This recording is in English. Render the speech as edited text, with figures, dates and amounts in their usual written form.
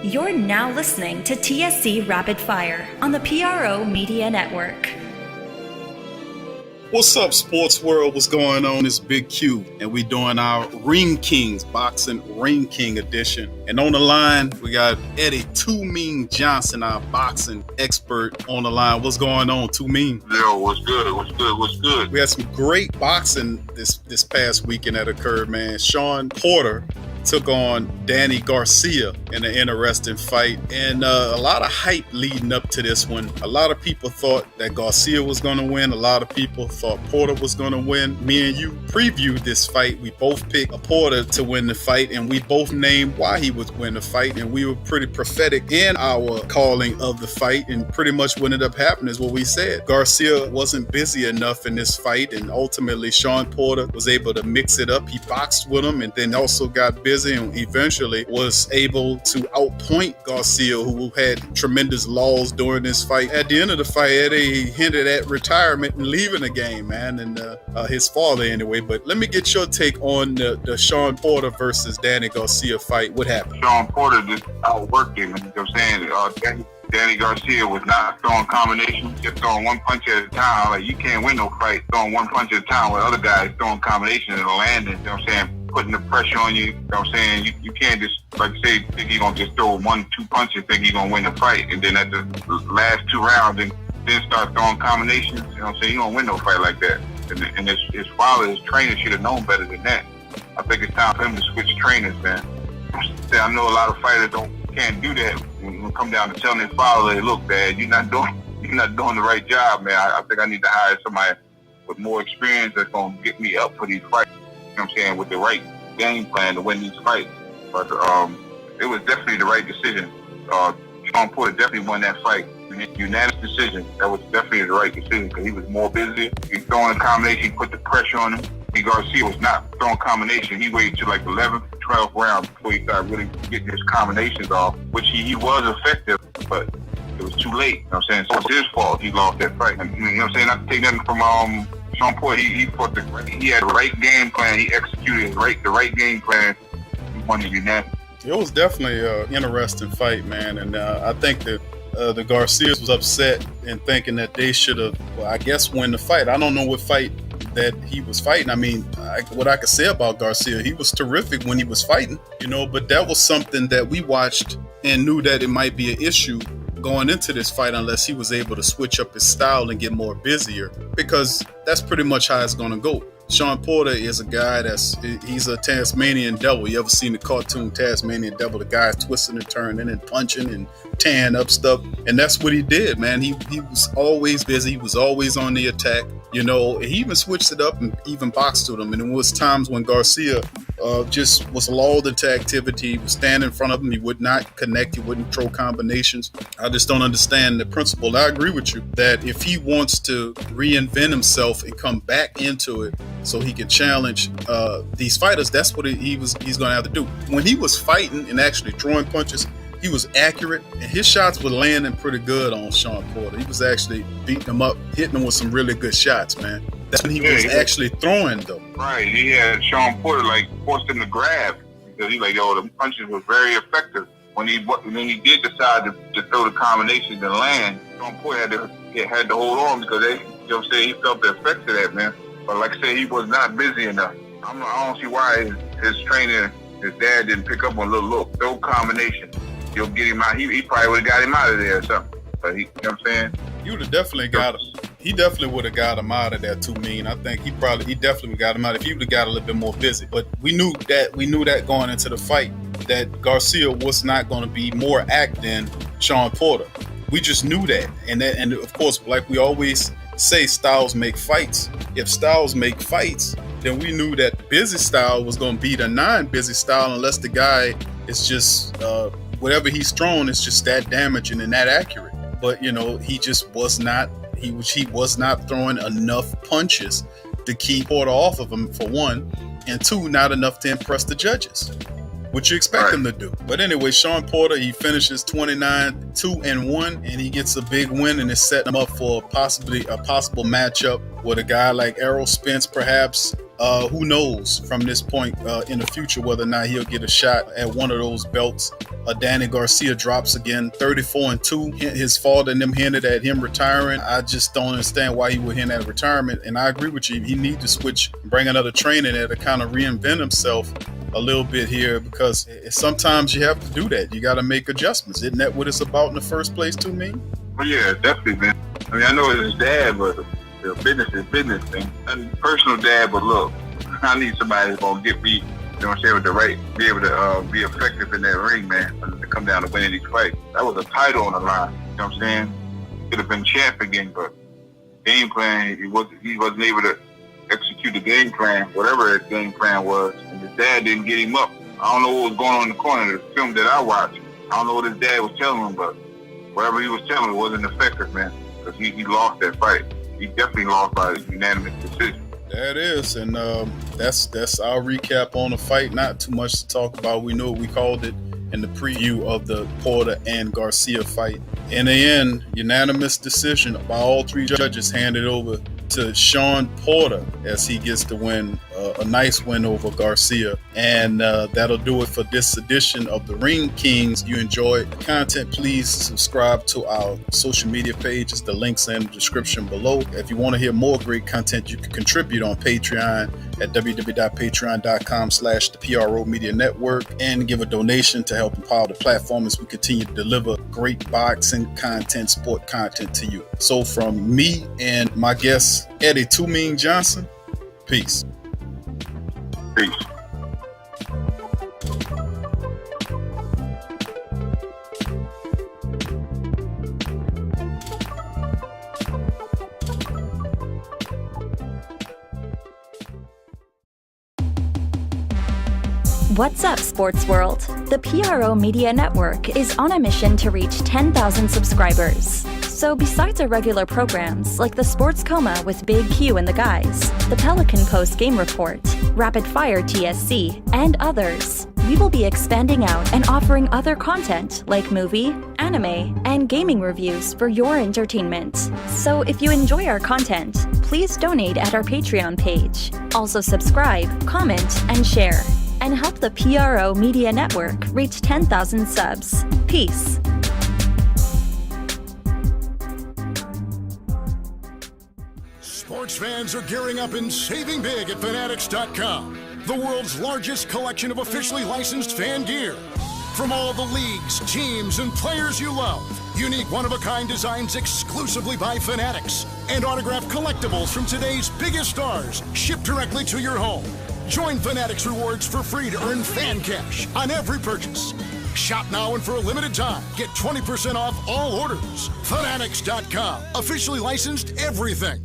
You're now listening to TSC Rapid Fire on the PRO Media Network. What's up, sports world? What's going on? It's Big Q, and we doing our Ring Kings Boxing Ring King edition. And on the line, we got Eddie Too Mean Johnson, our boxing expert, on the line. What's going on, Too Mean? Yo, what's good? What's good? What's good? We had some great boxing this past weekend that occurred, man. Shawn Porter took on Danny Garcia in an interesting fight, and a lot of hype leading up to this one. A lot of people thought that Garcia was going to win. A lot of people thought Porter was going to win. Me and you previewed this fight. We both picked Porter to win the fight, and we both named why he would win the fight, and we were pretty prophetic in our calling of the fight, and pretty much what ended up happening is what we said. Garcia wasn't busy enough in this fight, and ultimately Shawn Porter was able to mix it up. He boxed with him and then also got busy and eventually was able to outpoint Garcia, who had tremendous laws during this fight. At the end of the fight, Eddie hinted at retirement and leaving the game, man, and his father anyway. But let me get your take on the Shawn Porter versus Danny Garcia fight. What happened? Shawn Porter just outworked him. You know what I'm saying? Danny Garcia was not throwing combinations, just throwing one punch at a time. Like, you can't win no fight throwing one punch at a time with other guys throwing combinations and landing, you know what I'm saying? Putting the pressure on you know what I'm saying? You can't just, like say, think you're going to just throw 1-2 punches, think you're going to win the fight. And then at the last 2 rounds, and then start throwing combinations, you know what I'm saying? You don't win no fight like that. And his father, his trainer, should have known better than that. I think it's time for him to switch trainers, man. I know a lot of fighters can't do that. When it come down to telling their father, hey, look, Dad, you're not doing the right job, man. I think I need to hire somebody with more experience that's going to get me up for these fights. You know what I'm saying, with the right game plan to win these fights. But it was definitely the right decision. Shawn Porter definitely won that fight. Unanimous decision. That was definitely the right decision because he was more busy. He throwing a combination, put the pressure on him. Garcia was not throwing combination. He waited till like 11th, 12th round before he started really getting his combinations off, which he was effective, but it was too late. You know what I'm saying? So it's his fault he lost that fight. And, you know what I'm saying? Not to take nothing from Shawn Porter. He had the right game plan. He executed the right game plan. He won the unanimous. It was definitely an interesting fight, man, and I think that the Garcias was upset and thinking that they should have, I guess, win the fight. I don't know what fight that he was fighting. I mean, what I could say about Garcia, he was terrific when he was fighting, but that was something that we watched and knew that it might be an issue going into this fight unless he was able to switch up his style and get more busier, because that's pretty much how it's going to go. Shawn Porter is a guy he's a Tasmanian devil. You ever seen the cartoon Tasmanian devil? The guy's twisting and turning and punching and tearing up stuff. And that's what he did, man. He was always busy. He was always on the attack. He even switched it up and even boxed with him. And it was times when Garcia just was lulled into activity. He would stand in front of him. He would not connect. He wouldn't throw combinations. I just don't understand the principle. I agree with you that if he wants to reinvent himself and come back into it so he can challenge these fighters, that's what he's going to have to do. When he was fighting and actually throwing punches, he was accurate, and his shots were landing pretty good on Shawn Porter. He was actually beating him up, hitting him with some really good shots, man. That's when he was actually throwing, though. Right, he had Shawn Porter, forced him to grab, because the punches were very effective. When he did decide to throw the combinations and land, Shawn Porter had to hold on because he felt the effects of that, man. But like I said, he was not busy enough. I don't see why his trainer, his dad, didn't pick up on a little throw combination. You'll get him out. He probably would have got him out of there or something. But you know what I'm saying? You would have definitely got him. He definitely would have got him out of there, Too Mean. I think he definitely got him out if he would have got a little bit more busy. But we knew that going into the fight that Garcia was not going to be more act than Shawn Porter. We just knew that. And of course, like we always say, styles make fights. If styles make fights, then we knew that the busy style was going to beat a non-busy style unless the guy is just whatever he's thrown is just that damaging and that accurate. But he just was not. He was not throwing enough punches to keep Porter off of him, for one, and two, not enough to impress the judges, which you expect him to do. But anyway, Shawn Porter, he finishes 29-2-1, and he gets a big win, and it's setting him up for possibly a possible matchup with a guy like Errol Spence, perhaps. Who knows from this point in the future whether or not he'll get a shot at one of those belts Danny Garcia drops again, 34-2. His father and them hinted at him retiring. I just don't understand why he would hint at retirement. And I agree with you. He needs to switch, bring another trainer there to kind of reinvent himself a little bit here, because sometimes you have to do that. You got to make adjustments. Isn't that what it's about in the first place, too, man? Well, yeah, definitely, man. I mean, I know it's his dad, but the business is business thing. And personal dad, but look, I need somebody that's going to get me, you know what I'm saying, with the right, be able to be effective in that ring, man, to come down to winning these fights. That was a title on the line, you know what I'm saying? Could have been champ again, but game plan, he wasn't able to execute the game plan, whatever his game plan was, and his dad didn't get him up. I don't know what was going on in the corner of the film that I watched. I don't know what his dad was telling him, but whatever he was telling him wasn't effective, man, because he lost that fight. He definitely lost by a unanimous decision. That is, and that's our recap on the fight. Not too much to talk about. We know what we called it in the preview of the Porter and Garcia fight. In the end, unanimous decision by all three judges, handed over to Sean Porter as he gets to win a nice win over Garcia. And that'll do it for this edition of the Ring Kings. You enjoyed the content, please subscribe to our social media pages. The links are in the description below. If you want to hear more great content, you can contribute on Patreon at www.patreon.com/the PRO Media Network, and give a donation to help empower the platform as we continue to deliver great boxing content, sport content to you. So from me and my guest, Eddie Too Mean Johnson, peace. Peace. What's up, Sports World? The PRO Media Network is on a mission to reach 10,000 subscribers. So besides our regular programs like the Sports Coma with Big Q and the guys, the Pelican Post Game Report, Rapid Fire TSC, and others, we will be expanding out and offering other content like movie, anime, and gaming reviews for your entertainment. So if you enjoy our content, please donate at our Patreon page. Also subscribe, comment, and share, and help the PRO Media Network reach 10,000 subs. Peace. Sports fans are gearing up and saving big at Fanatics.com, the world's largest collection of officially licensed fan gear. From all the leagues, teams, and players you love, unique one-of-a-kind designs exclusively by Fanatics, and autographed collectibles from today's biggest stars shipped directly to your home. Join Fanatics Rewards for free to earn fan cash on every purchase. Shop now and for a limited time, get 20% off all orders. Fanatics.com, officially licensed everything.